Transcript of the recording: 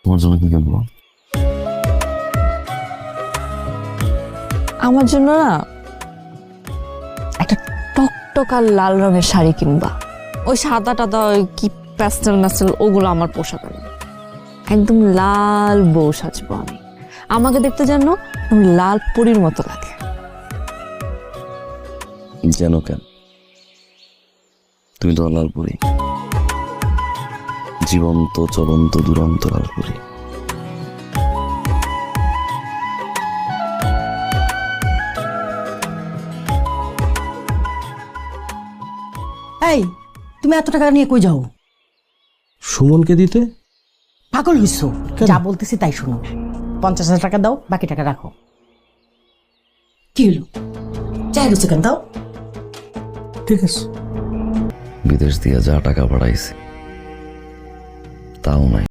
তোমার জন্য কি কিনবো? আমার জন্য না একটা টকটকা লাল রঙের শাড়ি কিনবা। ওই সাদা টাদা ওই কি প্যাস্টেল ম্যাস্টেল ওগুলো আমার পোশাক না। একদম লাল বউ সাজবো আমি। আমাকে দেখতে যেন লাল পরীর মতো লাগে। যেন কেন? তুমি তো লালপুরি, জীবন্ত চলন্ত দুরন্ত লালপুরি। এই, তুমি এত টাকা নিয়ে কই যাও? সুমনকে দিতে। পাগল হইছো? যা বলতেছি তাই শোনো। 50,000 টাকা দাও, বাকি টাকা রাখো। কি হলো? চাই রুচি কেন দাও? ঠিক আছে। বিদেশ দিয়ে যা টাকা পাঠাইছে তাও নাই।